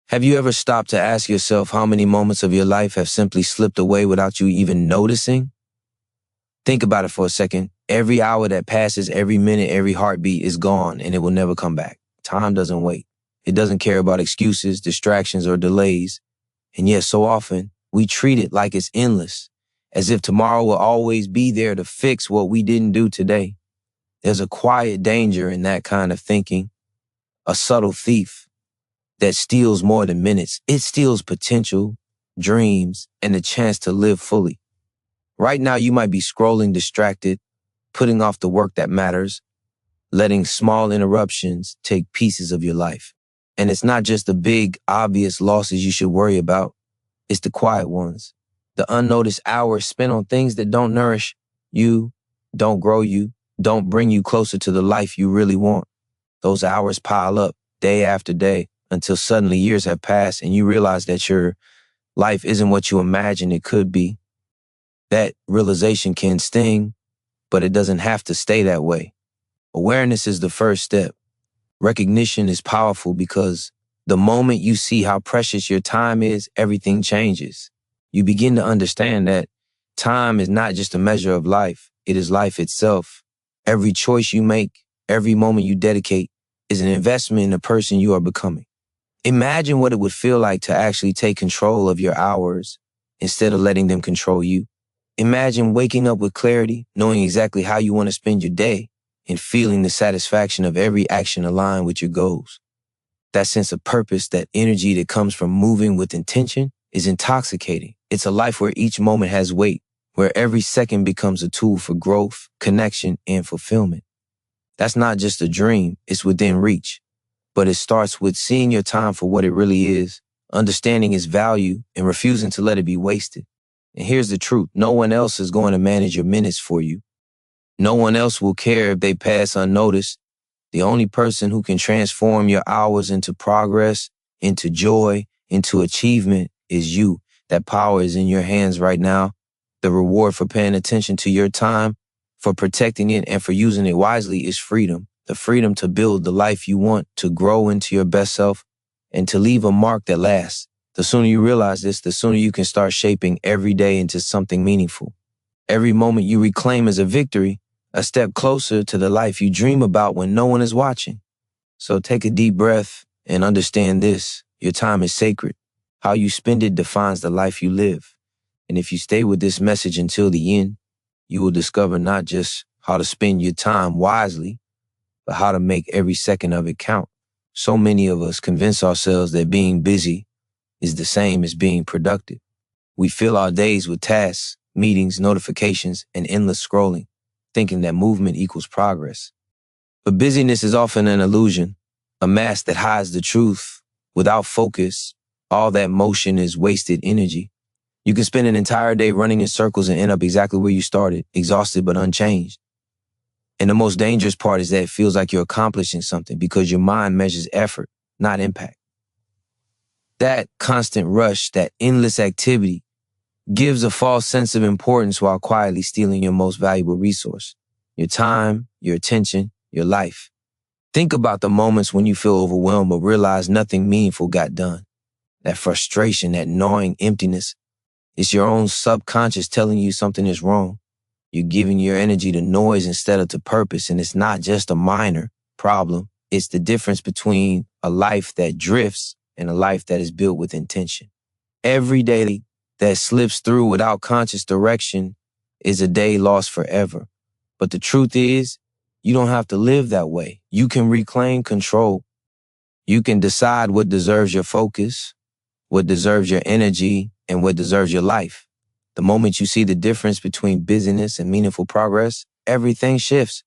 Have you ever stopped to ask yourself how many moments of your life have simply slipped away without you even noticing? Think about it for a second. Every hour that passes, every minute, every heartbeat is gone and it will never come back. Time doesn't wait. It doesn't care about excuses, distractions, or delays. And yet so often we treat it like it's endless, as if tomorrow will always be there to fix what we didn't do today. There's a quiet danger in that kind of thinking, a subtle thief that steals more than minutes. It steals potential, dreams, and the chance to live fully. Right now, you might be scrolling distracted, putting off the work that matters, letting small interruptions take pieces of your life. And it's not just the big, obvious losses you should worry about. It's the quiet ones, the unnoticed hours spent on things that don't nourish you, don't grow you, don't bring you closer to the life you really want. Those hours pile up day after day until suddenly years have passed and you realize that your life isn't what you imagined it could be. That realization can sting, but it doesn't have to stay that way. Awareness is the first step. Recognition is powerful because the moment you see how precious your time is, everything changes. You begin to understand that time is not just a measure of life, it is life itself. Every choice you make, every moment you dedicate is an investment in the person you are becoming. Imagine what it would feel like to actually take control of your hours instead of letting them control you. Imagine waking up with clarity, knowing exactly how you want to spend your day, and feeling the satisfaction of every action aligned with your goals. That sense of purpose, that energy that comes from moving with intention is intoxicating. It's a life where each moment has weight, where every second becomes a tool for growth, connection, and fulfillment. That's not just a dream, it's within reach. But it starts with seeing your time for what it really is, understanding its value, and refusing to let it be wasted. And here's the truth. No one else is going to manage your minutes for you. No one else will care if they pass unnoticed. The only person who can transform your hours into progress, into joy, into achievement is you. That power is in your hands right now. The reward for paying attention to your time, for protecting it, and for using it wisely is freedom. The freedom to build the life you want, to grow into your best self, and to leave a mark that lasts. The sooner you realize this, the sooner you can start shaping every day into something meaningful. Every moment you reclaim is a victory, a step closer to the life you dream about when no one is watching. So take a deep breath and understand this. Your time is sacred. How you spend it defines the life you live. And if you stay with this message until the end, you will discover not just how to spend your time wisely, but how to make every second of it count. So many of us convince ourselves that being busy is the same as being productive. We fill our days with tasks, meetings, notifications, and endless scrolling, thinking that movement equals progress. But busyness is often an illusion, a mask that hides the truth. Without focus, all that motion is wasted energy. You can spend an entire day running in circles and end up exactly where you started, exhausted but unchanged. And the most dangerous part is that it feels like you're accomplishing something because your mind measures effort, not impact. That constant rush, that endless activity, gives a false sense of importance while quietly stealing your most valuable resource, your time, your attention, your life. Think about the moments when you feel overwhelmed but realize nothing meaningful got done. That frustration, that gnawing emptiness, it's your own subconscious telling you something is wrong. You're giving your energy to noise instead of to purpose, and it's not just a minor problem. It's the difference between a life that drifts and a life that is built with intention. Every day that slips through without conscious direction is a day lost forever. But the truth is, you don't have to live that way. You can reclaim control. You can decide what deserves your focus, what deserves your energy, and what deserves your life. The moment you see the difference between busyness and meaningful progress, everything shifts.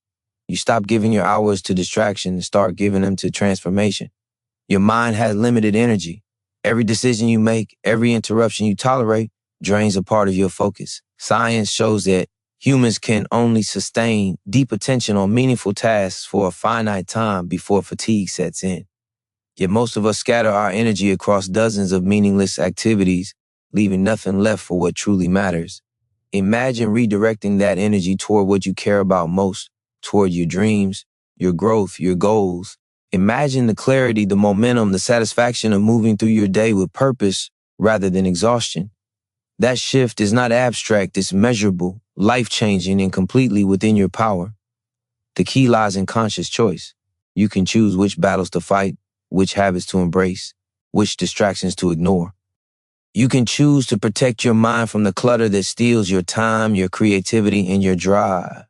You stop giving your hours to distraction and start giving them to transformation. Your mind has limited energy. Every decision you make, every interruption you tolerate, drains a part of your focus. Science shows that humans can only sustain deep attention on meaningful tasks for a finite time before fatigue sets in. Yet most of us scatter our energy across dozens of meaningless activities, leaving nothing left for what truly matters. Imagine redirecting that energy toward what you care about most, toward your dreams, your growth, your goals, Imagine the clarity, the momentum, the satisfaction of moving through your day with purpose rather than exhaustion. That shift is not abstract, it's measurable, life-changing, and completely within your power. The key lies in conscious choice. You can choose which battles to fight, which habits to embrace, which distractions to ignore. You can choose to protect your mind from the clutter that steals your time, your creativity, and your drive.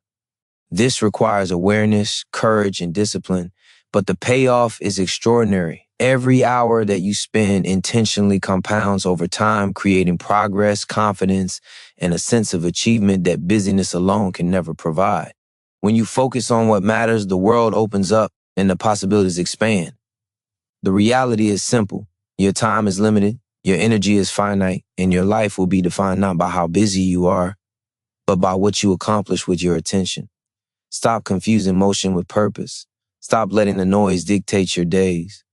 This requires awareness, courage, and discipline, but the payoff is extraordinary. Every hour that you spend intentionally compounds over time, creating progress, confidence, and a sense of achievement that busyness alone can never provide. When you focus on what matters, the world opens up and the possibilities expand. The reality is simple. Your time is limited, your energy is finite, and your life will be defined not by how busy you are, but by what you accomplish with your attention. Stop confusing motion with purpose. Stop letting the noise dictate your days.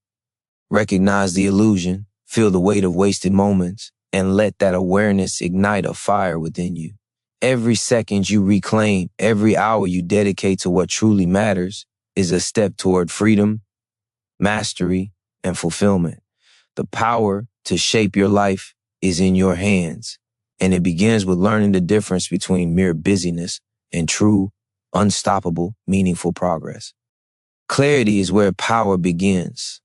Recognize the illusion, feel the weight of wasted moments, and let that awareness ignite a fire within you. Every second you reclaim, every hour you dedicate to what truly matters is a step toward freedom, mastery, and fulfillment. The power to shape your life is in your hands, and it begins with learning the difference between mere busyness and true, unstoppable, meaningful progress. Clarity is where power begins.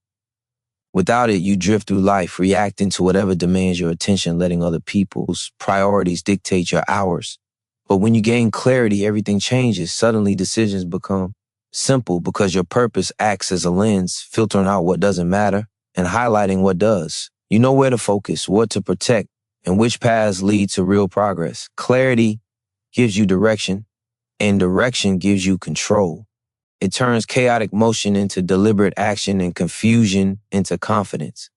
Without it, you drift through life, reacting to whatever demands your attention, letting other people's priorities dictate your hours. But when you gain clarity, everything changes. Suddenly, decisions become simple because your purpose acts as a lens, filtering out what doesn't matter and highlighting what does. You know where to focus, what to protect, and which paths lead to real progress. Clarity gives you direction, and direction gives you control. It turns chaotic motion into deliberate action and confusion into confidence.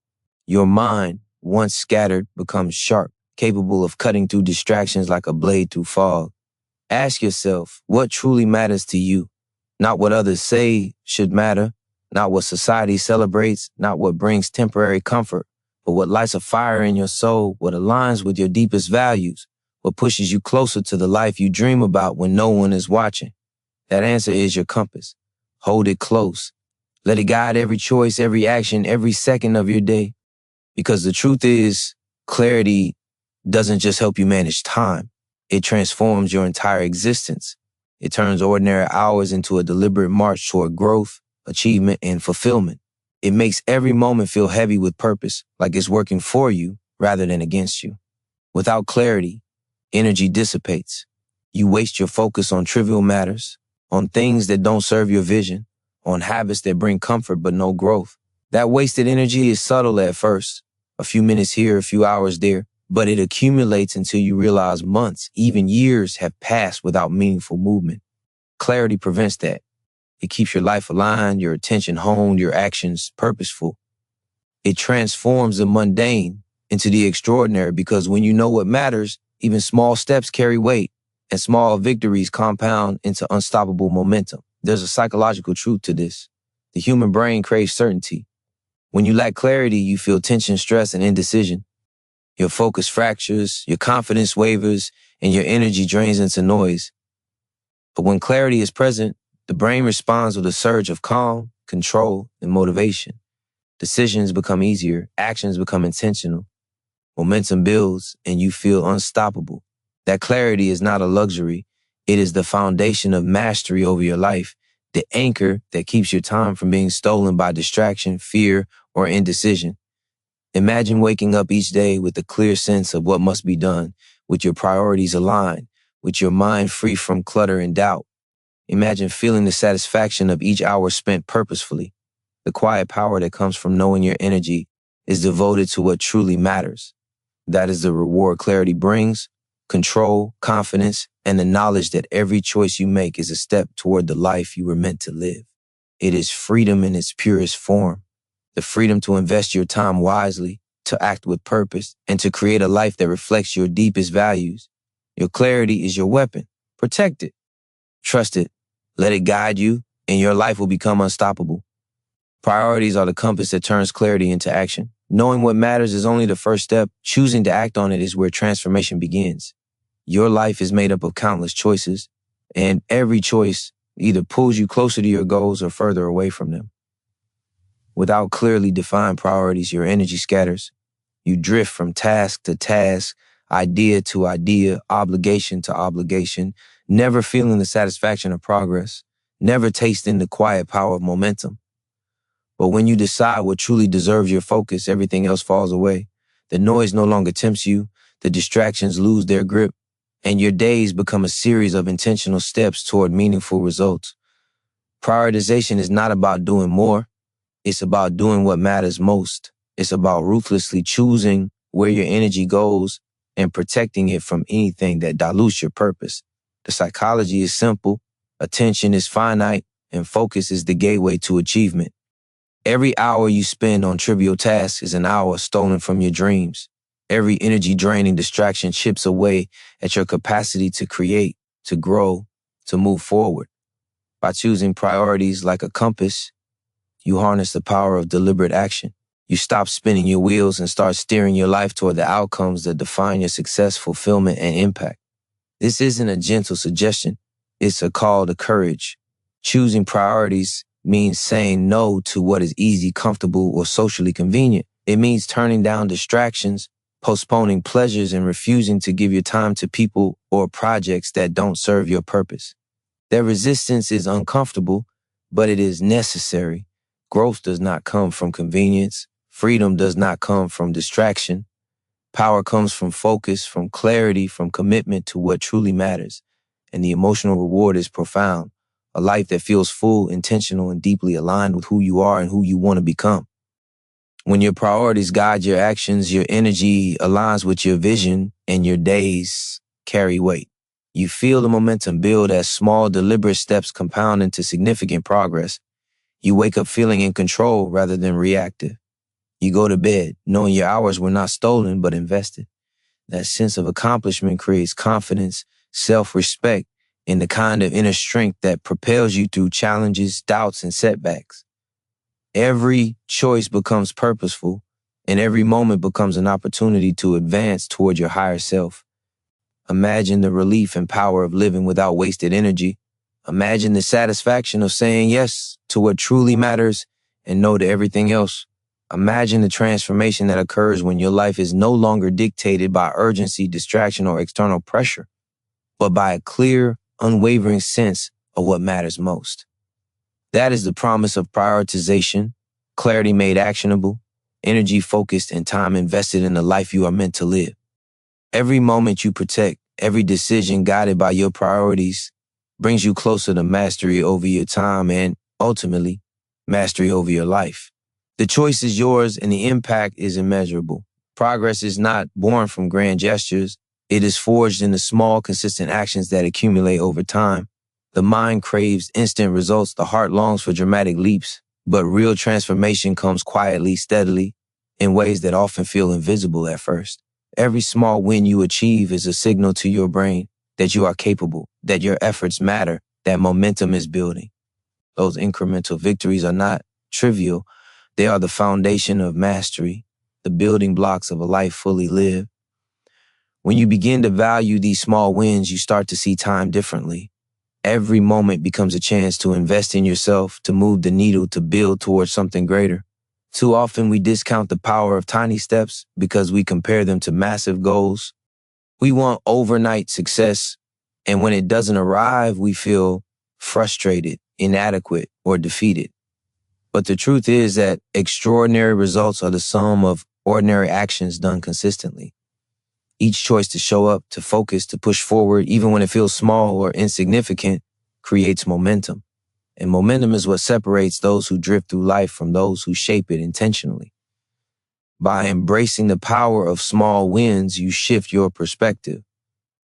Your mind, once scattered, becomes sharp, capable of cutting through distractions like a blade through fog. Ask yourself, what truly matters to you? Not what others say should matter, not what society celebrates, not what brings temporary comfort, but what lights a fire in your soul, what aligns with your deepest values, what pushes you closer to the life you dream about when no one is watching. That answer is your compass. Hold it close. Let it guide every choice, every action, every second of your day. Because the truth is, clarity doesn't just help you manage time. It transforms your entire existence. It turns ordinary hours into a deliberate march toward growth, achievement, and fulfillment. It makes every moment feel heavy with purpose, like it's working for you rather than against you. Without clarity, energy dissipates. You waste your focus on trivial matters, on things that don't serve your vision, on habits that bring comfort but no growth. That wasted energy is subtle at first, a few minutes here, a few hours there, but it accumulates until you realize months, even years have passed without meaningful movement. Clarity prevents that. It keeps your life aligned, your attention honed, your actions purposeful. It transforms the mundane into the extraordinary because when you know what matters, even small steps carry weight. And small victories compound into unstoppable momentum. There's a psychological truth to this. The human brain craves certainty. When you lack clarity, you feel tension, stress, and indecision. Your focus fractures, your confidence wavers, and your energy drains into noise. But when clarity is present, the brain responds with a surge of calm, control, and motivation. Decisions become easier, actions become intentional, momentum builds, and you feel unstoppable. That clarity is not a luxury. It is the foundation of mastery over your life, the anchor that keeps your time from being stolen by distraction, fear, or indecision. Imagine waking up each day with a clear sense of what must be done, with your priorities aligned, with your mind free from clutter and doubt. Imagine feeling the satisfaction of each hour spent purposefully. The quiet power that comes from knowing your energy is devoted to what truly matters. That is the reward clarity brings: control, confidence, and the knowledge that every choice you make is a step toward the life you were meant to live. It is freedom in its purest form. The freedom to invest your time wisely, to act with purpose, and to create a life that reflects your deepest values. Your clarity is your weapon. Protect it. Trust it. Let it guide you, and your life will become unstoppable. Priorities are the compass that turns clarity into action. Knowing what matters is only the first step. Choosing to act on it is where transformation begins. Your life is made up of countless choices, and every choice either pulls you closer to your goals or further away from them. Without clearly defined priorities, your energy scatters. You drift from task to task, idea to idea, obligation to obligation, never feeling the satisfaction of progress, never tasting the quiet power of momentum. But when you decide what truly deserves your focus, everything else falls away. The noise no longer tempts you, the distractions lose their grip, and your days become a series of intentional steps toward meaningful results. Prioritization is not about doing more. It's about doing what matters most. It's about ruthlessly choosing where your energy goes and protecting it from anything that dilutes your purpose. The psychology is simple, attention is finite, and focus is the gateway to achievement. Every hour you spend on trivial tasks is an hour stolen from your dreams. Every energy-draining distraction chips away at your capacity to create, to grow, to move forward. By choosing priorities like a compass, you harness the power of deliberate action. You stop spinning your wheels and start steering your life toward the outcomes that define your success, fulfillment, and impact. This isn't a gentle suggestion. It's a call to courage. Choosing priorities means saying no to what is easy, comfortable, or socially convenient. It means turning down distractions, postponing pleasures, and refusing to give your time to people or projects that don't serve your purpose. That resistance is uncomfortable, but it is necessary. Growth does not come from convenience. Freedom does not come from distraction. Power comes from focus, from clarity, from commitment to what truly matters. And the emotional reward is profound. A life that feels full, intentional, and deeply aligned with who you are and who you want to become. When your priorities guide your actions, your energy aligns with your vision, and your days carry weight. You feel the momentum build as small, deliberate steps compound into significant progress. You wake up feeling in control rather than reactive. You go to bed knowing your hours were not stolen but invested. That sense of accomplishment creates confidence, self-respect, and the kind of inner strength that propels you through challenges, doubts, and setbacks. Every choice becomes purposeful, and every moment becomes an opportunity to advance toward your higher self. Imagine the relief and power of living without wasted energy. Imagine the satisfaction of saying yes to what truly matters and no to everything else. Imagine the transformation that occurs when your life is no longer dictated by urgency, distraction, or external pressure, but by a clear, unwavering sense of what matters most. That is the promise of prioritization, clarity made actionable, energy focused, and time invested in the life you are meant to live. Every moment you protect, every decision guided by your priorities brings you closer to mastery over your time and, ultimately, mastery over your life. The choice is yours and the impact is immeasurable. Progress is not born from grand gestures. It is forged in the small, consistent actions that accumulate over time. The mind craves instant results. The heart longs for dramatic leaps. But real transformation comes quietly, steadily, in ways that often feel invisible at first. Every small win you achieve is a signal to your brain that you are capable, that your efforts matter, that momentum is building. Those incremental victories are not trivial. They are the foundation of mastery, the building blocks of a life fully lived. When you begin to value these small wins, you start to see time differently. Every moment becomes a chance to invest in yourself, to move the needle, to build towards something greater. Too often we discount the power of tiny steps because we compare them to massive goals. We want overnight success, and when it doesn't arrive, we feel frustrated, inadequate, or defeated. But the truth is that extraordinary results are the sum of ordinary actions done consistently. Each choice to show up, to focus, to push forward, even when it feels small or insignificant, creates momentum. And momentum is what separates those who drift through life from those who shape it intentionally. By embracing the power of small wins, you shift your perspective.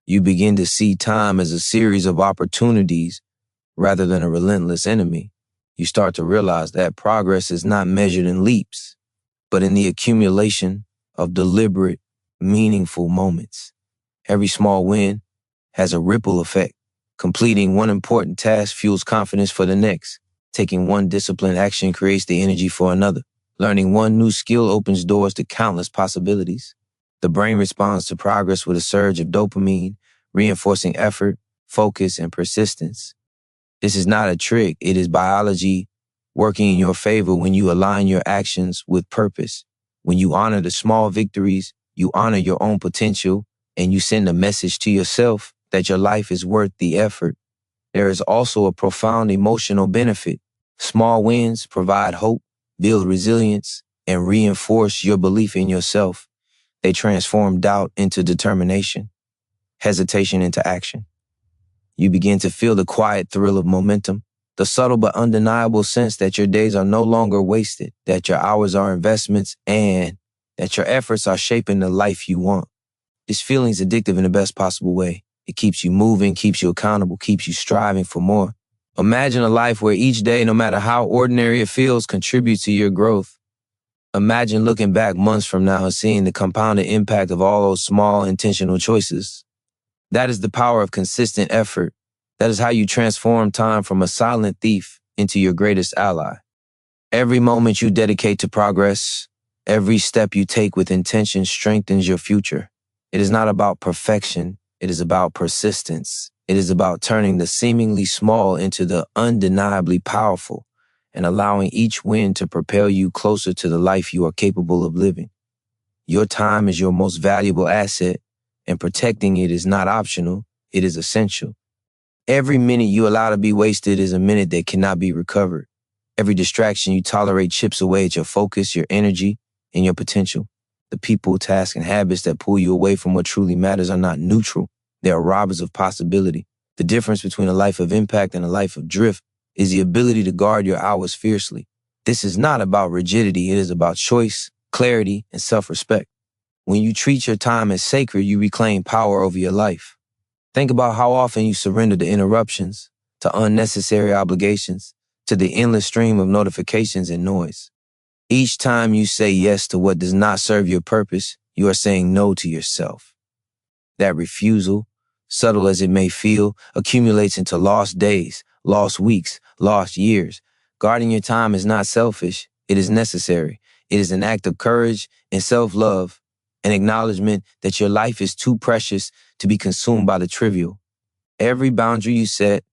You begin to see time as a series of opportunities rather than a relentless enemy. You start to realize that progress is not measured in leaps, but in the accumulation of deliberate, meaningful moments. Every small win has a ripple effect. Completing one important task fuels confidence for the next. Taking one disciplined action creates the energy for another. Learning one new skill opens doors to countless possibilities. The brain responds to progress with a surge of dopamine, reinforcing effort, focus, and persistence. This is not a trick. It is biology working in your favor when you align your actions with purpose. When you honor the small victories, you honor your own potential, and you send a message to yourself that your life is worth the effort. There is also a profound emotional benefit. Small wins provide hope, build resilience, and reinforce your belief in yourself. They transform doubt into determination, hesitation into action. You begin to feel the quiet thrill of momentum, the subtle but undeniable sense that your days are no longer wasted, that your hours are investments, and that your efforts are shaping the life you want. This feeling is addictive in the best possible way. It keeps you moving, keeps you accountable, keeps you striving for more. Imagine a life where each day, no matter how ordinary it feels, contributes to your growth. Imagine looking back months from now and seeing the compounded impact of all those small, intentional choices. That is the power of consistent effort. That is how you transform time from a silent thief into your greatest ally. Every moment you dedicate to progress, every step you take with intention strengthens your future. It is not about perfection. It is about persistence. It is about turning the seemingly small into the undeniably powerful and allowing each win to propel you closer to the life you are capable of living. Your time is your most valuable asset, and protecting it is not optional. It is essential. Every minute you allow to be wasted is a minute that cannot be recovered. Every distraction you tolerate chips away at your focus, your energy, and your potential. The people, tasks, and habits that pull you away from what truly matters are not neutral. They are robbers of possibility. The difference between a life of impact and a life of drift is the ability to guard your hours fiercely. This is not about rigidity. It is about choice, clarity, and self-respect. When you treat your time as sacred, you reclaim power over your life. Think about how often you surrender to interruptions, to unnecessary obligations, to the endless stream of notifications and noise. Each time you say yes to what does not serve your purpose, you are saying no to yourself. That refusal, subtle as it may feel, accumulates into lost days, lost weeks, lost years. Guarding your time is not selfish. It is necessary. It is an act of courage and self-love, an acknowledgement that your life is too precious to be consumed by the trivial. Every boundary you set,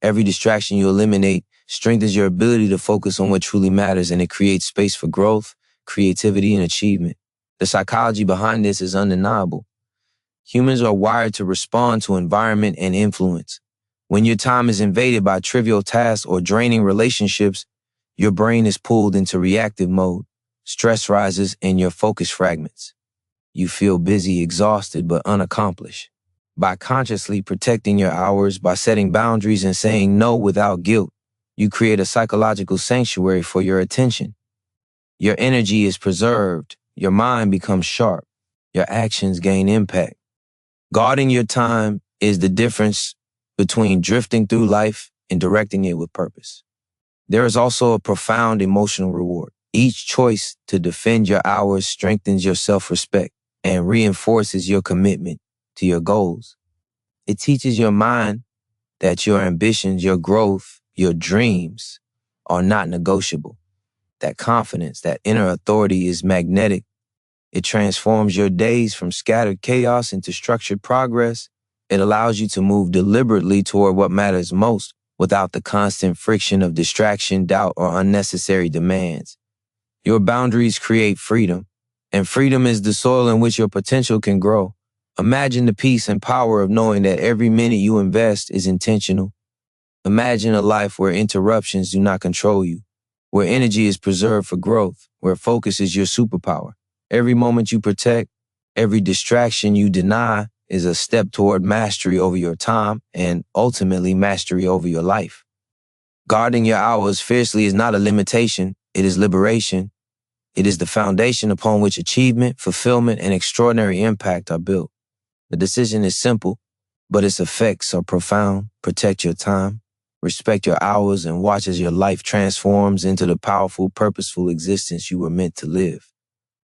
every distraction you eliminate, strengthens your ability to focus on what truly matters, and it creates space for growth, creativity, and achievement. The psychology behind this is undeniable. Humans are wired to respond to environment and influence. When your time is invaded by trivial tasks or draining relationships, your brain is pulled into reactive mode. Stress rises and your focus fragments. You feel busy, exhausted, but unaccomplished. By consciously protecting your hours, by setting boundaries and saying no without guilt, you create a psychological sanctuary for your attention. Your energy is preserved, your mind becomes sharp, your actions gain impact. Guarding your time is the difference between drifting through life and directing it with purpose. There is also a profound emotional reward. Each choice to defend your hours strengthens your self-respect and reinforces your commitment to your goals. It teaches your mind that your ambitions, your growth, your dreams are not negotiable. That confidence, that inner authority is magnetic. It transforms your days from scattered chaos into structured progress. It allows you to move deliberately toward what matters most without the constant friction of distraction, doubt, or unnecessary demands. Your boundaries create freedom, and freedom is the soil in which your potential can grow. Imagine the peace and power of knowing that every minute you invest is intentional. Imagine a life where interruptions do not control you, where energy is preserved for growth, where focus is your superpower. Every moment you protect, every distraction you deny is a step toward mastery over your time and ultimately mastery over your life. Guarding your hours fiercely is not a limitation, it is liberation. It is the foundation upon which achievement, fulfillment, and extraordinary impact are built. The decision is simple, but its effects are profound. Protect your time, respect your hours, and watch as your life transforms into the powerful, purposeful existence you were meant to live.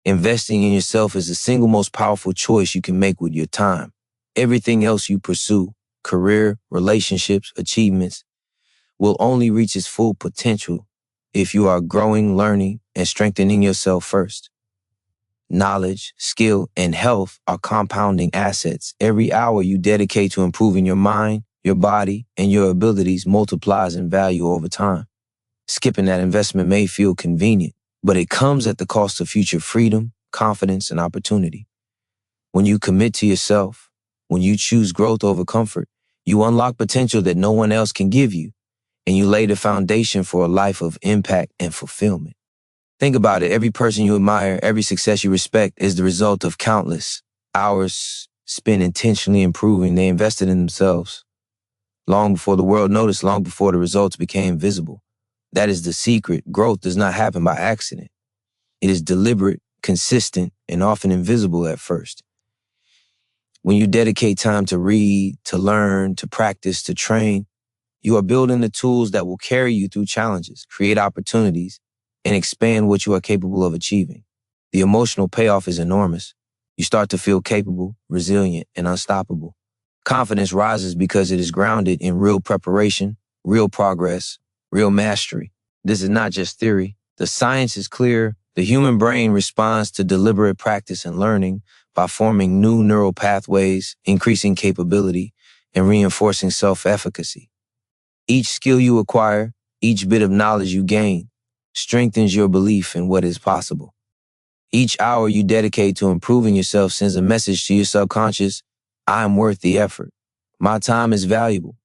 Investing in yourself is the single most powerful choice you can make with your time. Everything else you pursue, career, relationships, achievements, will only reach its full potential if you are growing, learning, and strengthening yourself first. Knowledge, skill, and health are compounding assets. Every hour you dedicate to improving your mind, your body, and your abilities multiplies in value over time. Skipping that investment may feel convenient, but it comes at the cost of future freedom, confidence, and opportunity. When you commit to yourself, when you choose growth over comfort, you unlock potential that no one else can give you, and you lay the foundation for a life of impact and fulfillment. Think about it. Every person you admire, every success you respect is the result of countless hours spent intentionally improving. They invested in themselves long before the world noticed, long before the results became visible. That is the secret. Growth does not happen by accident. It is deliberate, consistent, and often invisible at first. When you dedicate time to read, to learn, to practice, to train, you are building the tools that will carry you through challenges, create opportunities, and expand what you are capable of achieving. The emotional payoff is enormous. You start to feel capable, resilient, and unstoppable. Confidence rises because it is grounded in real preparation, real progress, real mastery. This is not just theory. The science is clear. The human brain responds to deliberate practice and learning by forming new neural pathways, increasing capability, and reinforcing self-efficacy. Each skill you acquire, each bit of knowledge you gain, strengthens your belief in what is possible. Each hour you dedicate to improving yourself sends a message to your subconscious: I am worth the effort. My time is valuable.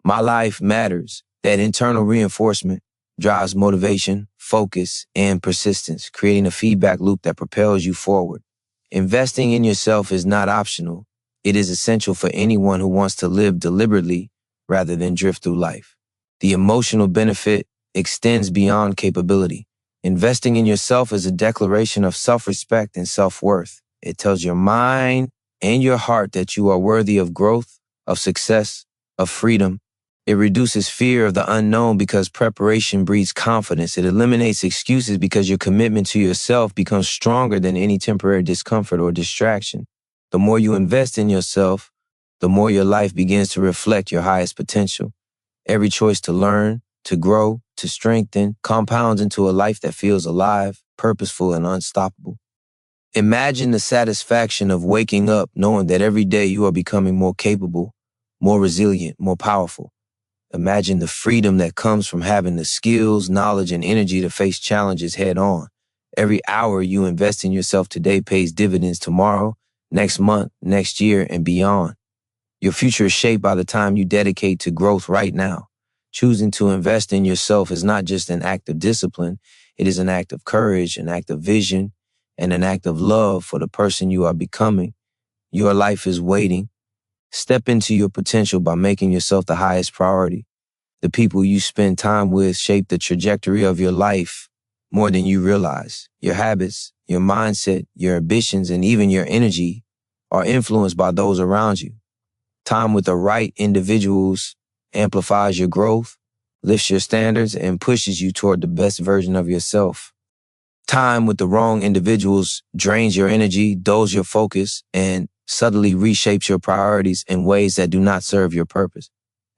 My life matters. That internal reinforcement drives motivation, focus, and persistence, creating a feedback loop that propels you forward. Investing in yourself is not optional. It is essential for anyone who wants to live deliberately rather than drift through life. The emotional benefit extends beyond capability. Investing in yourself is a declaration of self-respect and self-worth. It tells your mind and your heart that you are worthy of growth, of success, of freedom. It reduces fear of the unknown because preparation breeds confidence. It eliminates excuses because your commitment to yourself becomes stronger than any temporary discomfort or distraction. The more you invest in yourself, the more your life begins to reflect your highest potential. Every choice to learn, to grow, to strengthen compounds into a life that feels alive, purposeful, and unstoppable. Imagine the satisfaction of waking up knowing that every day you are becoming more capable, more resilient, more powerful. Imagine the freedom that comes from having the skills, knowledge, and energy to face challenges head on. Every hour you invest in yourself today pays dividends tomorrow, next month, next year, and beyond. Your future is shaped by the time you dedicate to growth right now. Choosing to invest in yourself is not just an act of discipline. It is an act of courage, an act of vision, and an act of love for the person you are becoming. Your life is waiting. Step into your potential by making yourself the highest priority. The people you spend time with shape the trajectory of your life more than you realize. Your habits, your mindset, your ambitions, and even your energy are influenced by those around you. Time with the right individuals amplifies your growth, lifts your standards, and pushes you toward the best version of yourself. Time with the wrong individuals drains your energy, dulls your focus, and subtly reshapes your priorities in ways that do not serve your purpose.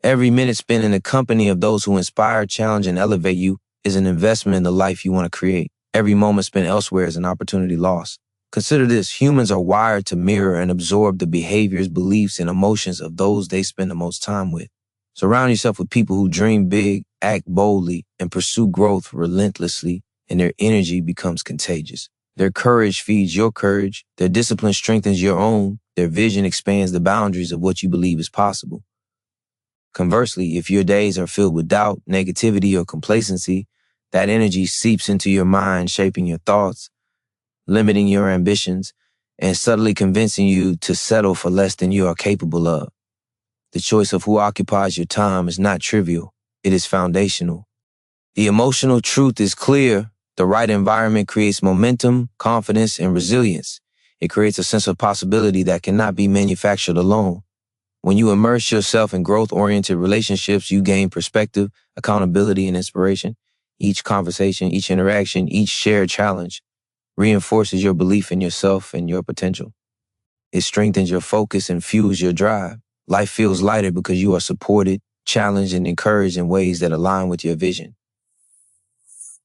Every minute spent in the company of those who inspire, challenge, and elevate you is an investment in the life you want to create. Every moment spent elsewhere is an opportunity lost. Consider this: humans are wired to mirror and absorb the behaviors, beliefs, and emotions of those they spend the most time with. Surround yourself with people who dream big, act boldly, and pursue growth relentlessly, and their energy becomes contagious. Their courage feeds your courage. Their discipline strengthens your own. Their vision expands the boundaries of what you believe is possible. Conversely, if your days are filled with doubt, negativity, or complacency, that energy seeps into your mind, shaping your thoughts, limiting your ambitions, and subtly convincing you to settle for less than you are capable of. The choice of who occupies your time is not trivial. It is foundational. The emotional truth is clear. The right environment creates momentum, confidence, and resilience. It creates a sense of possibility that cannot be manufactured alone. When you immerse yourself in growth-oriented relationships, you gain perspective, accountability, and inspiration. Each conversation, each interaction, each shared challenge reinforces your belief in yourself and your potential. It strengthens your focus and fuels your drive. Life feels lighter because you are supported, challenged, and encouraged in ways that align with your vision.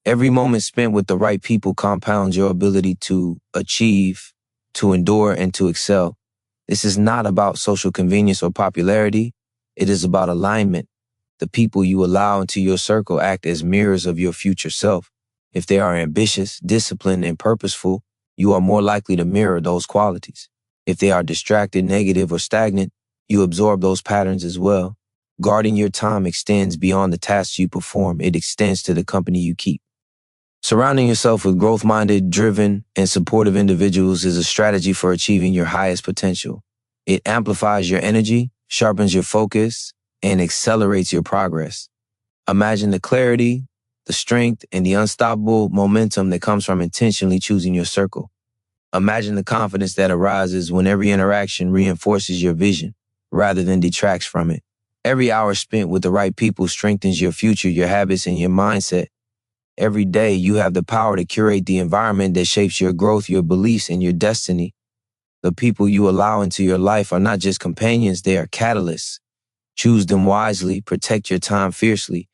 Every moment spent with the right people compounds your ability to achieve, to endure, and to excel. This is not about social convenience or popularity. It is about alignment. The people you allow into your circle act as mirrors of your future self. If they are ambitious, disciplined, and purposeful, you are more likely to mirror those qualities. If they are distracted, negative, or stagnant, you absorb those patterns as well. Guarding your time extends beyond the tasks you perform. It extends to the company you keep. Surrounding yourself with growth-minded, driven, and supportive individuals is a strategy for achieving your highest potential. It amplifies your energy, sharpens your focus, and accelerates your progress. Imagine the clarity, the strength, and the unstoppable momentum that comes from intentionally choosing your circle. Imagine the confidence that arises when every interaction reinforces your vision rather than detracts from it. Every hour spent with the right people strengthens your future, your habits, and your mindset. Every day, you have the power to curate the environment that shapes your growth, your beliefs, and your destiny. The people you allow into your life are not just companions, they are catalysts. Choose them wisely, protect your time fiercely,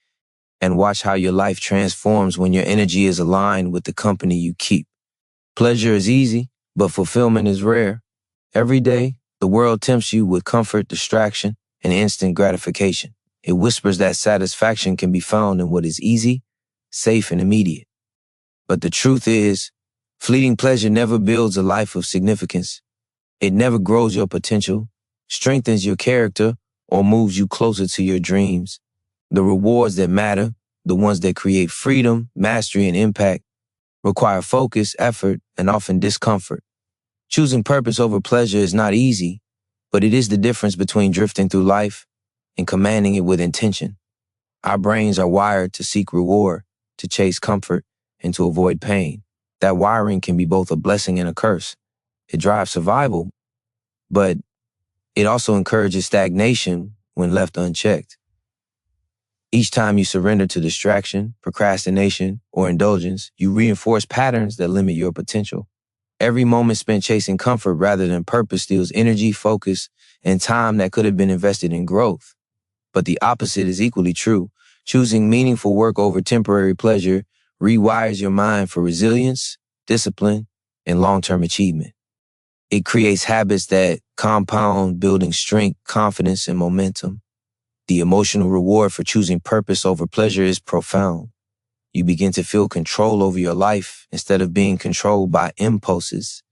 and watch how your life transforms when your energy is aligned with the company you keep. Pleasure is easy, but fulfillment is rare. Every day, the world tempts you with comfort, distraction, and instant gratification. It whispers that satisfaction can be found in what is easy, safe, and immediate. But the truth is, fleeting pleasure never builds a life of significance. It never grows your potential, strengthens your character, or moves you closer to your dreams. The rewards that matter, the ones that create freedom, mastery, and impact, require focus, effort, and often discomfort. Choosing purpose over pleasure is not easy, but it is the difference between drifting through life and commanding it with intention. Our brains are wired to seek reward, to chase comfort, and to avoid pain. That wiring can be both a blessing and a curse. It drives survival, but it also encourages stagnation when left unchecked. Each time you surrender to distraction, procrastination, or indulgence, you reinforce patterns that limit your potential. Every moment spent chasing comfort rather than purpose steals energy, focus, and time that could have been invested in growth. But the opposite is equally true. Choosing meaningful work over temporary pleasure rewires your mind for resilience, discipline, and long-term achievement. It creates habits that compound, building strength, confidence, and momentum. The emotional reward for choosing purpose over pleasure is profound. You begin to feel control over your life instead of being controlled by impulses.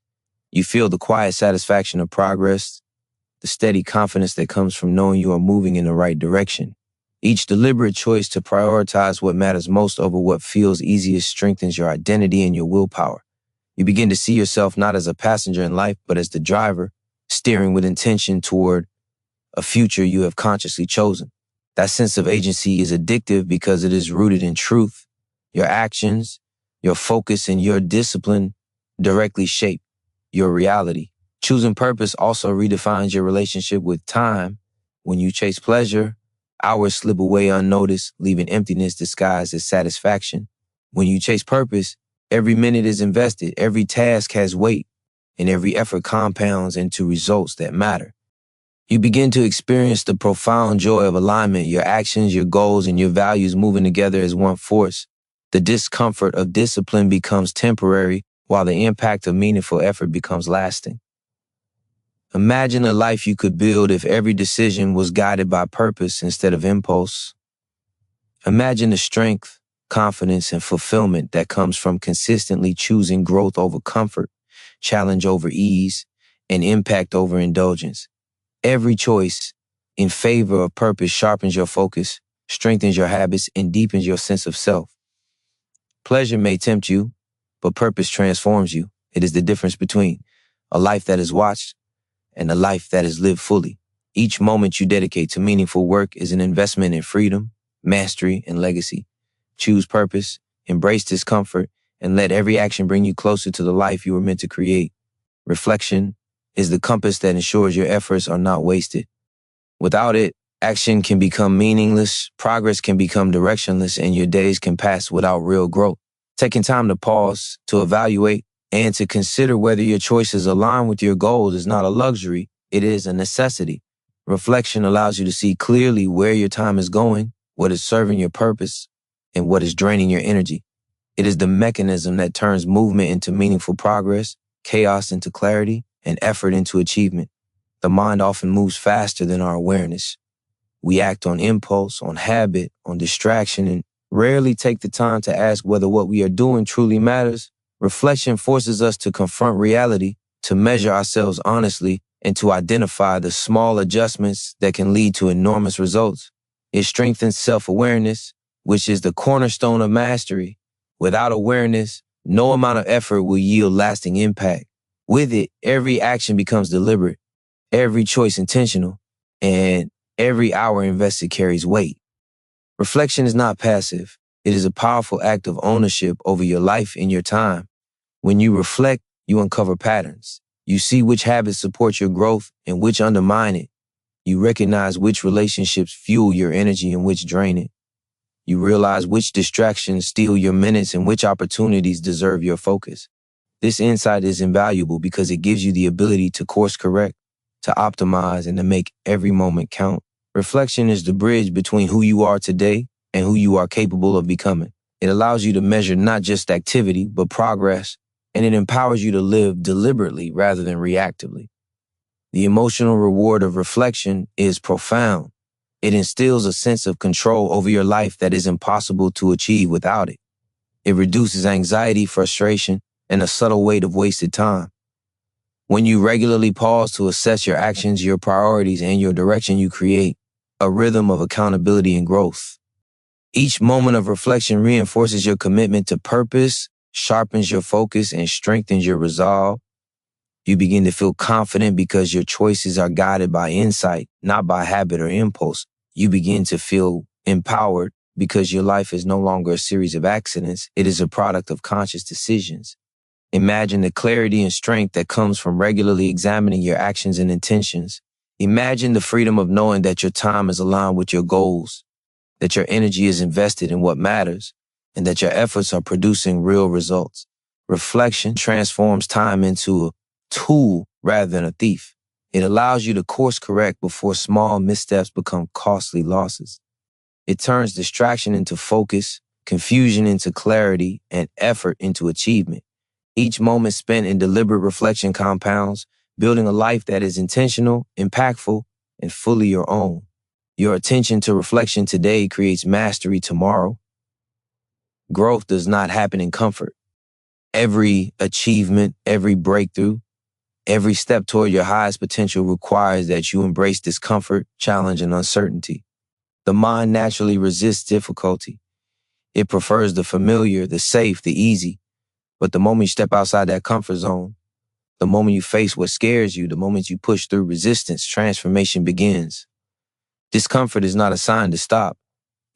You feel the quiet satisfaction of progress, the steady confidence that comes from knowing you are moving in the right direction. Each deliberate choice to prioritize what matters most over what feels easiest strengthens your identity and your willpower. You begin to see yourself not as a passenger in life, but as the driver, steering with intention toward a future you have consciously chosen. That sense of agency is addictive because it is rooted in truth. Your actions, your focus, and your discipline directly shape your reality. Choosing purpose also redefines your relationship with time. When you chase pleasure, hours slip away unnoticed, leaving emptiness disguised as satisfaction. When you chase purpose, every minute is invested, every task has weight, and every effort compounds into results that matter. You begin to experience the profound joy of alignment, your actions, your goals, and your values moving together as one force. The discomfort of discipline becomes temporary, while the impact of meaningful effort becomes lasting. Imagine a life you could build if every decision was guided by purpose instead of impulse. Imagine the strength, confidence, and fulfillment that comes from consistently choosing growth over comfort, challenge over ease, and impact over indulgence. Every choice in favor of purpose sharpens your focus, strengthens your habits, and deepens your sense of self. Pleasure may tempt you, but purpose transforms you. It is the difference between a life that is watched and a life that is lived fully. Each moment you dedicate to meaningful work is an investment in freedom, mastery, and legacy. Choose purpose, embrace discomfort, and let every action bring you closer to the life you were meant to create. Reflection is the compass that ensures your efforts are not wasted. Without it, action can become meaningless, progress can become directionless, and your days can pass without real growth. Taking time to pause, to evaluate, and to consider whether your choices align with your goals is not a luxury, it is a necessity. Reflection allows you to see clearly where your time is going, what is serving your purpose, and what is draining your energy. It is the mechanism that turns movement into meaningful progress, chaos into clarity, and effort into achievement. The mind often moves faster than our awareness. We act on impulse, on habit, on distraction, and rarely take the time to ask whether what we are doing truly matters. Reflection forces us to confront reality, to measure ourselves honestly, and to identify the small adjustments that can lead to enormous results. It strengthens self-awareness, which is the cornerstone of mastery. Without awareness, no amount of effort will yield lasting impact. With it, every action becomes deliberate, every choice intentional, and every hour invested carries weight. Reflection is not passive. It is a powerful act of ownership over your life and your time. When you reflect, you uncover patterns. You see which habits support your growth and which undermine it. You recognize which relationships fuel your energy and which drain it. You realize which distractions steal your minutes and which opportunities deserve your focus. This insight is invaluable because it gives you the ability to course correct, to optimize, and to make every moment count. Reflection is the bridge between who you are today and who you are capable of becoming. It allows you to measure not just activity, but progress, and it empowers you to live deliberately rather than reactively. The emotional reward of reflection is profound. It instills a sense of control over your life that is impossible to achieve without it. It reduces anxiety, frustration, and a subtle weight of wasted time. When you regularly pause to assess your actions, your priorities, and your direction, you create a rhythm of accountability and growth. Each moment of reflection reinforces your commitment to purpose, sharpens your focus, and strengthens your resolve. You begin to feel confident because your choices are guided by insight, not by habit or impulse. You begin to feel empowered because your life is no longer a series of accidents. It is a product of conscious decisions. Imagine the clarity and strength that comes from regularly examining your actions and intentions. Imagine the freedom of knowing that your time is aligned with your goals, that your energy is invested in what matters, and that your efforts are producing real results. Reflection transforms time into a tool rather than a thief. It allows you to course correct before small missteps become costly losses. It turns distraction into focus, confusion into clarity, and effort into achievement. Each moment spent in deliberate reflection compounds, building a life that is intentional, impactful, and fully your own. Your attention to reflection today creates mastery tomorrow. Growth does not happen in comfort. Every achievement, every breakthrough, every step toward your highest potential requires that you embrace discomfort, challenge, and uncertainty. The mind naturally resists difficulty. It prefers the familiar, the safe, the easy. But the moment you step outside that comfort zone, the moment you face what scares you, the moment you push through resistance, transformation begins. Discomfort is not a sign to stop.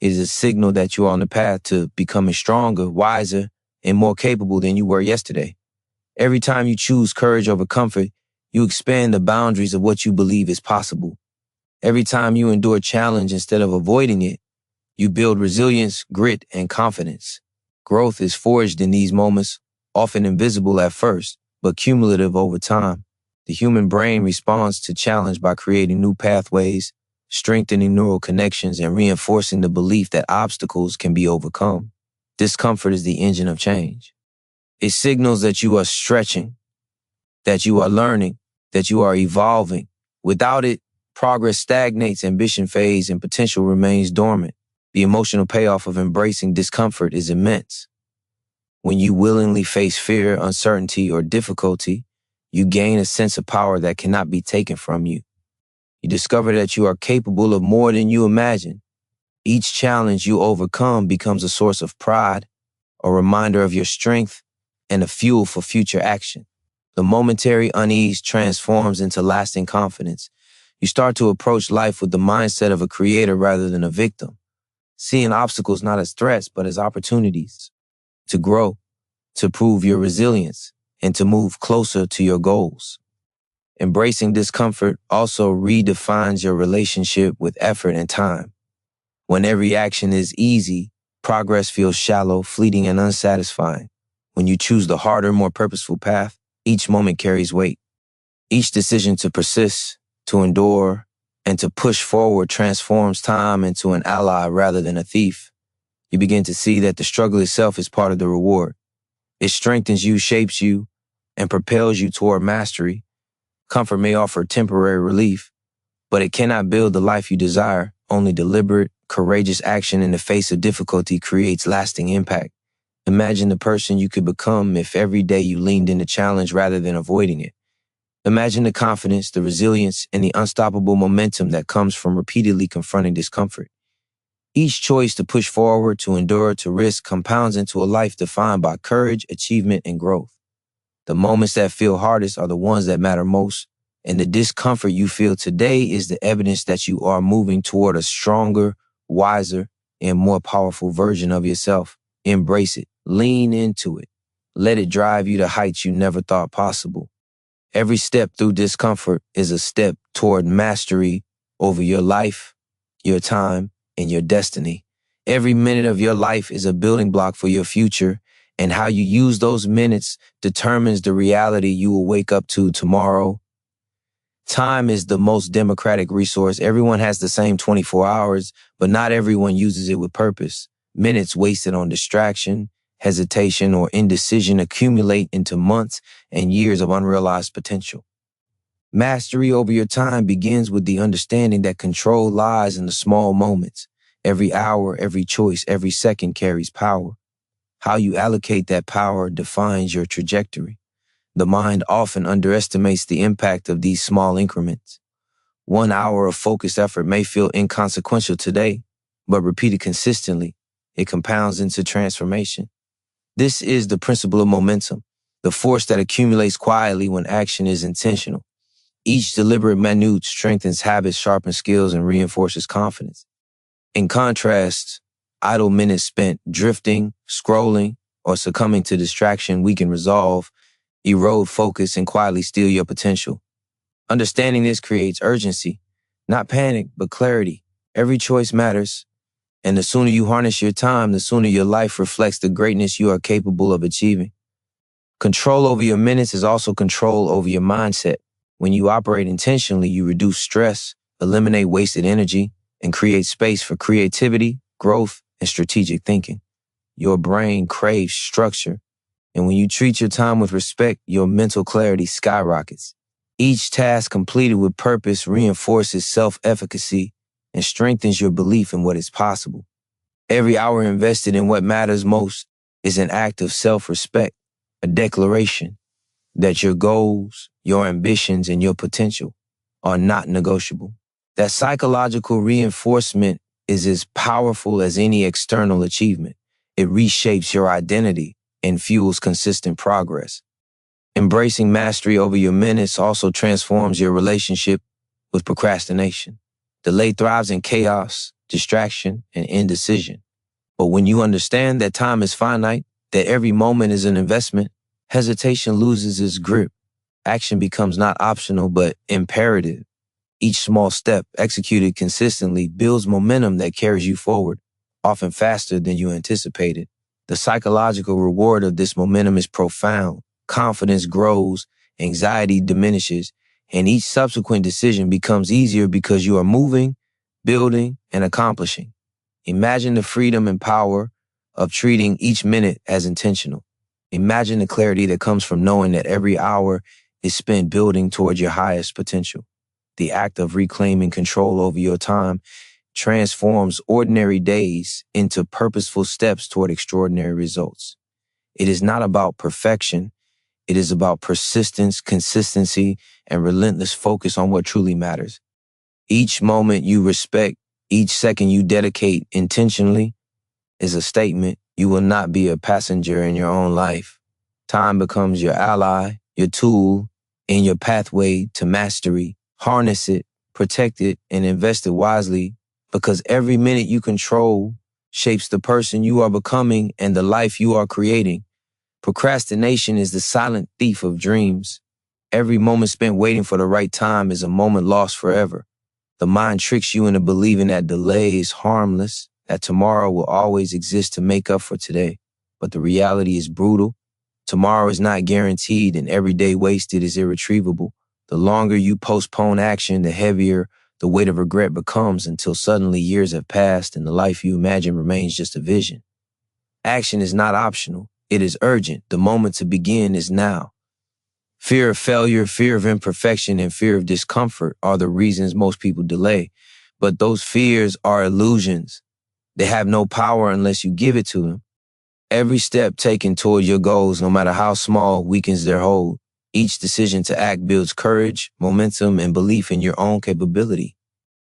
It is a signal that you are on the path to becoming stronger, wiser, and more capable than you were yesterday. Every time you choose courage over comfort, you expand the boundaries of what you believe is possible. Every time you endure challenge instead of avoiding it, you build resilience, grit, and confidence. Growth is forged in these moments, often invisible at first, but cumulative over time. The human brain responds to challenge by creating new pathways, strengthening neural connections, and reinforcing the belief that obstacles can be overcome. Discomfort is the engine of change. It signals that you are stretching, that you are learning, that you are evolving. Without it, progress stagnates, ambition fades, and potential remains dormant. The emotional payoff of embracing discomfort is immense. When you willingly face fear, uncertainty, or difficulty, you gain a sense of power that cannot be taken from you. You discover that you are capable of more than you imagine. Each challenge you overcome becomes a source of pride, a reminder of your strength, and a fuel for future action. The momentary unease transforms into lasting confidence. You start to approach life with the mindset of a creator rather than a victim, seeing obstacles not as threats but as opportunities to grow, to prove your resilience, and to move closer to your goals. Embracing discomfort also redefines your relationship with effort and time. When every action is easy, progress feels shallow, fleeting, and unsatisfying. When you choose the harder, more purposeful path, each moment carries weight. Each decision to persist, to endure, and to push forward transforms time into an ally rather than a thief. You begin to see that the struggle itself is part of the reward. It strengthens you, shapes you, and propels you toward mastery. Comfort may offer temporary relief, but it cannot build the life you desire. Only deliberate, courageous action in the face of difficulty creates lasting impact. Imagine the person you could become if every day you leaned into challenge rather than avoiding it. Imagine the confidence, the resilience, and the unstoppable momentum that comes from repeatedly confronting discomfort. Each choice to push forward, to endure, to risk compounds into a life defined by courage, achievement, and growth. The moments that feel hardest are the ones that matter most, and the discomfort you feel today is the evidence that you are moving toward a stronger, wiser, and more powerful version of yourself. Embrace it. Lean into it. Let it drive you to heights you never thought possible. Every step through discomfort is a step toward mastery over your life, your time, and your destiny. Every minute of your life is a building block for your future, and how you use those minutes determines the reality you will wake up to tomorrow. Time is the most democratic resource. Everyone has the same 24 hours, but not everyone uses it with purpose. Minutes wasted on distraction, hesitation, or indecision accumulate into months and years of unrealized potential. Mastery over your time begins with the understanding that control lies in the small moments. Every hour, every choice, every second carries power. How you allocate that power defines your trajectory. The mind often underestimates the impact of these small increments. 1 hour of focused effort may feel inconsequential today, but repeated consistently, it compounds into transformation. This is the principle of momentum, the force that accumulates quietly when action is intentional. Each deliberate minute strengthens habits, sharpens skills, and reinforces confidence. In contrast, idle minutes spent drifting, scrolling, or succumbing to distraction weaken resolve, erode focus, and quietly steal your potential. Understanding this creates urgency, not panic, but clarity. Every choice matters, and the sooner you harness your time, the sooner your life reflects the greatness you are capable of achieving. Control over your minutes is also control over your mindset. When you operate intentionally, you reduce stress, eliminate wasted energy, and create space for creativity, growth, and strategic thinking. Your brain craves structure, and when you treat your time with respect, your mental clarity skyrockets. Each task completed with purpose reinforces self-efficacy and strengthens your belief in what is possible. Every hour invested in what matters most is an act of self-respect, a declaration that your goals, your ambitions, and your potential are not negotiable. That psychological reinforcement is as powerful as any external achievement. It reshapes your identity and fuels consistent progress. Embracing mastery over your minutes also transforms your relationship with procrastination. Delay thrives in chaos, distraction, and indecision. But when you understand that time is finite, that every moment is an investment, hesitation loses its grip. Action becomes not optional, but imperative. Each small step, executed consistently, builds momentum that carries you forward, often faster than you anticipated. The psychological reward of this momentum is profound. Confidence grows, anxiety diminishes, and each subsequent decision becomes easier because you are moving, building, and accomplishing. Imagine the freedom and power of treating each minute as intentional. Imagine the clarity that comes from knowing that every hour is spent building toward your highest potential. The act of reclaiming control over your time transforms ordinary days into purposeful steps toward extraordinary results. It is not about perfection. It is about persistence, consistency, and relentless focus on what truly matters. Each moment you respect, each second you dedicate intentionally is a statement. You will not be a passenger in your own life. Time becomes your ally, your tool, and your pathway to mastery. Harness it, protect it, and invest it wisely, because every minute you control shapes the person you are becoming and the life you are creating. Procrastination is the silent thief of dreams. Every moment spent waiting for the right time is a moment lost forever. The mind tricks you into believing that delay is harmless, that tomorrow will always exist to make up for today. But the reality is brutal. Tomorrow is not guaranteed, and every day wasted is irretrievable. The longer you postpone action, the heavier the weight of regret becomes, until suddenly years have passed and the life you imagine remains just a vision. Action is not optional. It is urgent. The moment to begin is now. Fear of failure, fear of imperfection, and fear of discomfort are the reasons most people delay. But those fears are illusions. They have no power unless you give it to them. Every step taken toward your goals, no matter how small, weakens their hold. Each decision to act builds courage, momentum, and belief in your own capability.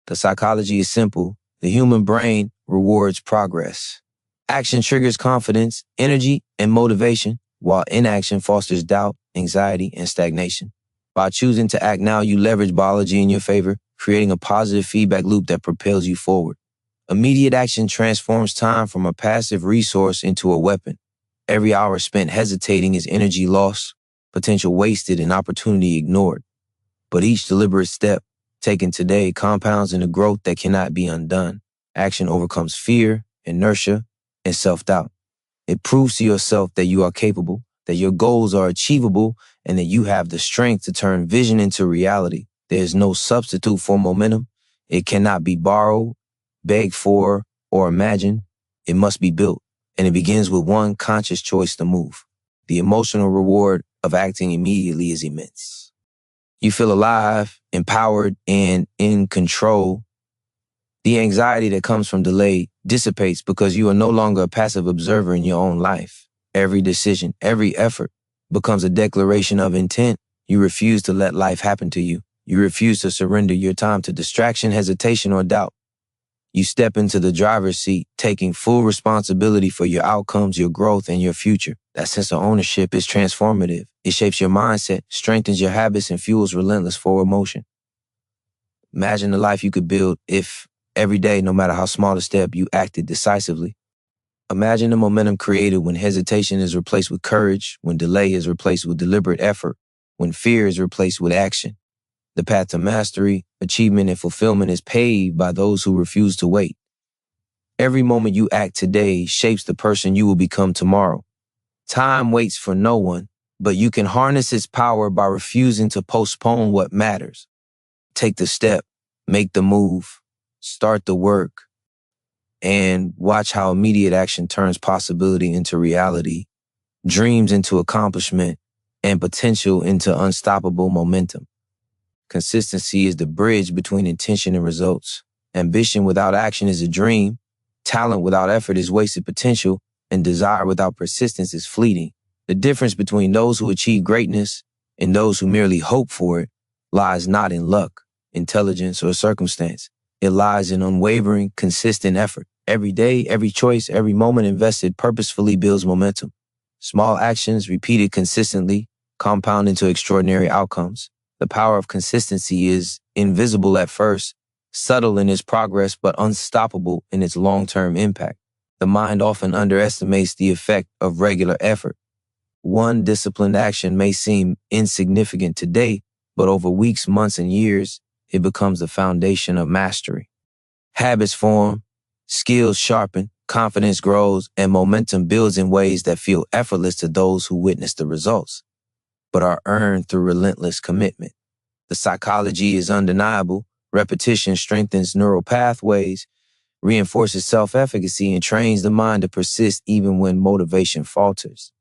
The psychology is simple. The human brain rewards progress. Action triggers confidence, energy, and motivation, while inaction fosters doubt, anxiety, and stagnation. By choosing to act now, you leverage biology in your favor, creating a positive feedback loop that propels you forward. Immediate action transforms time from a passive resource into a weapon. Every hour spent hesitating is energy lost, potential wasted, and opportunity ignored. But each deliberate step taken today compounds into growth that cannot be undone. Action overcomes fear, inertia, and self-doubt. It proves to yourself that you are capable, that your goals are achievable, and that you have the strength to turn vision into reality. There is no substitute for momentum. It cannot be borrowed, begged for, or imagined. It must be built, and it begins with one conscious choice to move. The emotional reward of acting immediately is immense. You feel alive, empowered, and in control. The anxiety that comes from delay dissipates because you are no longer a passive observer in your own life. Every decision, every effort becomes a declaration of intent. You refuse to let life happen to you. You refuse to surrender your time to distraction, hesitation, or doubt. You step into the driver's seat, taking full responsibility for your outcomes, your growth, and your future. That sense of ownership is transformative. It shapes your mindset, strengthens your habits, and fuels relentless forward motion. Imagine the life you could build if every day, no matter how small the step, you acted decisively. Imagine the momentum created when hesitation is replaced with courage, when delay is replaced with deliberate effort, when fear is replaced with action. The path to mastery, achievement, and fulfillment is paved by those who refuse to wait. Every moment you act today shapes the person you will become tomorrow. Time waits for no one, but you can harness its power by refusing to postpone what matters. Take the step, make the move, start the work, and watch how immediate action turns possibility into reality, dreams into accomplishment, and potential into unstoppable momentum. Consistency is the bridge between intention and results. Ambition without action is a dream. Talent without effort is wasted potential, and desire without persistence is fleeting. The difference between those who achieve greatness and those who merely hope for it lies not in luck, intelligence, or circumstance. It lies in unwavering, consistent effort. Every day, every choice, every moment invested purposefully builds momentum. Small actions repeated consistently compound into extraordinary outcomes. The power of consistency is invisible at first, subtle in its progress, but unstoppable in its long-term impact. The mind often underestimates the effect of regular effort. One disciplined action may seem insignificant today, but over weeks, months, and years, it becomes the foundation of mastery. Habits form, skills sharpen, confidence grows, and momentum builds in ways that feel effortless to those who witness the results, but are earned through relentless commitment. The psychology is undeniable. Repetition strengthens neural pathways, reinforces self-efficacy, and trains the mind to persist even when motivation falters.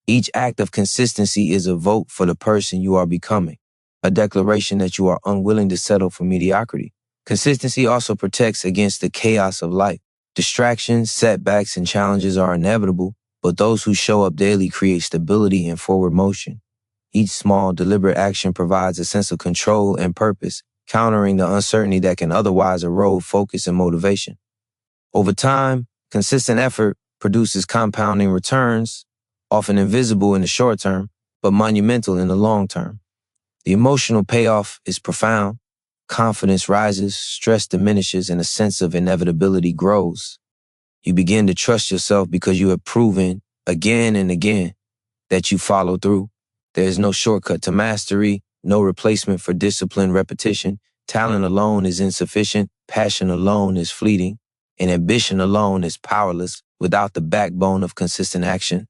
Each act of consistency is a vote for the person you are becoming, a declaration that you are unwilling to settle for mediocrity. Consistency also protects against the chaos of life. Distractions, setbacks, and challenges are inevitable, but those who show up daily create stability and forward motion. Each small, deliberate action provides a sense of control and purpose, countering the uncertainty that can otherwise erode focus and motivation. Over time, consistent effort produces compounding returns, often invisible in the short term, but monumental in the long term. The emotional payoff is profound. Confidence rises, stress diminishes, and a sense of inevitability grows. You begin to trust yourself because you have proven again and again that you follow through. There is no shortcut to mastery, no replacement for disciplined repetition. Talent alone is insufficient, passion alone is fleeting, and ambition alone is powerless without the backbone of consistent action.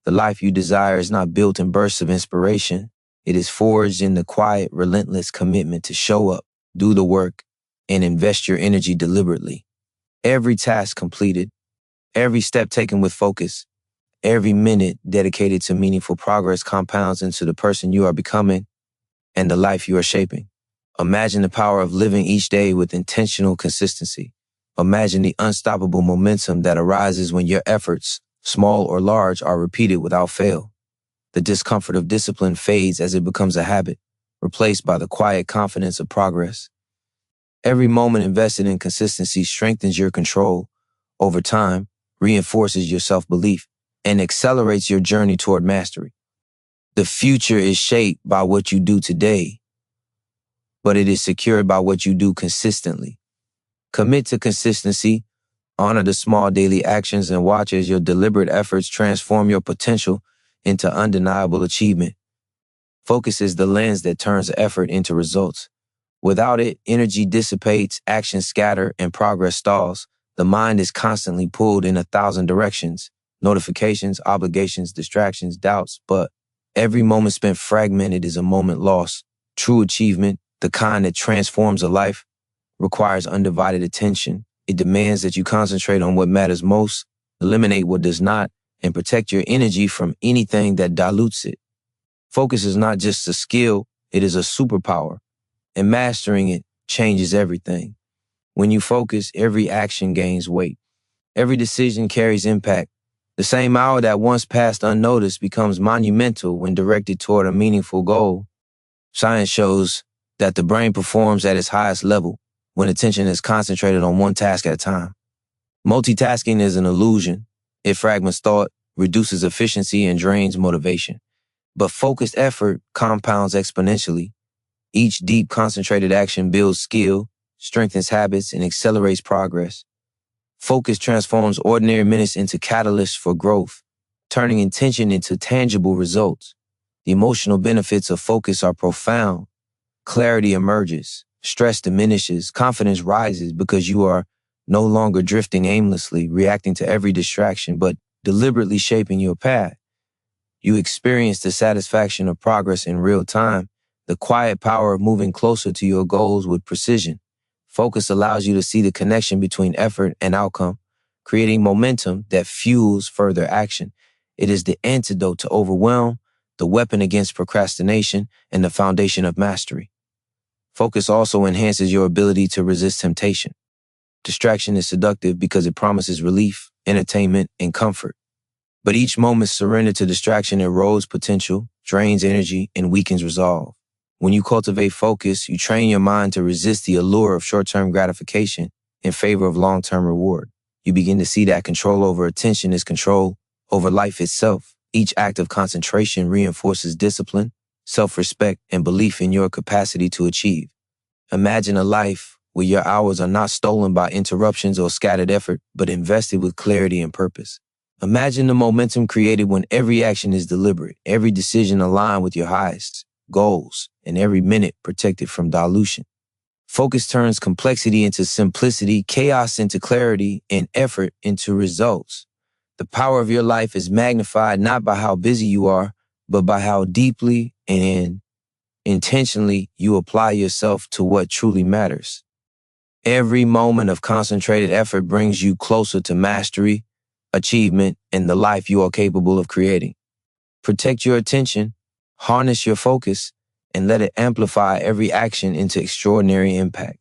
The life you desire is not built in bursts of inspiration. It is forged in the quiet, relentless commitment to show up, do the work, and invest your energy deliberately. Every task completed, every step taken with focus, every minute dedicated to meaningful progress compounds into the person you are becoming and the life you are shaping. Imagine the power of living each day with intentional consistency. Imagine the unstoppable momentum that arises when your efforts, small or large, are repeated without fail. The discomfort of discipline fades as it becomes a habit, replaced by the quiet confidence of progress. Every moment invested in consistency strengthens your control over time, reinforces your self-belief, and accelerates your journey toward mastery. The future is shaped by what you do today, but it is secured by what you do consistently. Commit to consistency, honor the small daily actions, and watch as your deliberate efforts transform your potential into undeniable achievement. Focus is the lens that turns effort into results. Without it, energy dissipates, actions scatter, and progress stalls. The mind is constantly pulled in 1,000 directions, notifications, obligations, distractions, doubts, but every moment spent fragmented is a moment lost. True achievement, the kind that transforms a life, requires undivided attention. It demands that you concentrate on what matters most, eliminate what does not, and protect your energy from anything that dilutes it. Focus is not just a skill, it is a superpower, and mastering it changes everything. When you focus, every action gains weight. Every decision carries impact. The same hour that once passed unnoticed becomes monumental when directed toward a meaningful goal. Science shows that the brain performs at its highest level when attention is concentrated on one task at a time. Multitasking is an illusion. It fragments thought, reduces efficiency, and drains motivation. But focused effort compounds exponentially. Each deep, concentrated action builds skill, strengthens habits, and accelerates progress. Focus transforms ordinary minutes into catalysts for growth, turning intention into tangible results. The emotional benefits of focus are profound. Clarity emerges, stress diminishes, confidence rises because you are no longer drifting aimlessly, reacting to every distraction, but deliberately shaping your path. You experience the satisfaction of progress in real time, the quiet power of moving closer to your goals with precision. Focus allows you to see the connection between effort and outcome, creating momentum that fuels further action. It is the antidote to overwhelm, the weapon against procrastination, and the foundation of mastery. Focus also enhances your ability to resist temptation. Distraction is seductive because it promises relief, entertainment, and comfort. But each moment surrendered to distraction erodes potential, drains energy, and weakens resolve. When you cultivate focus, you train your mind to resist the allure of short-term gratification in favor of long-term reward. You begin to see that control over attention is control over life itself. Each act of concentration reinforces discipline, self-respect, and belief in your capacity to achieve. Imagine a life where your hours are not stolen by interruptions or scattered effort, but invested with clarity and purpose. Imagine the momentum created when every action is deliberate, every decision aligned with your highest goals, and every minute protected from dilution. Focus turns complexity into simplicity, chaos into clarity, and effort into results. The power of your life is magnified not by how busy you are, but by how deeply and intentionally you apply yourself to what truly matters. Every moment of concentrated effort brings you closer to mastery, achievement, and the life you are capable of creating. Protect your attention, harness your focus, and let it amplify every action into extraordinary impact.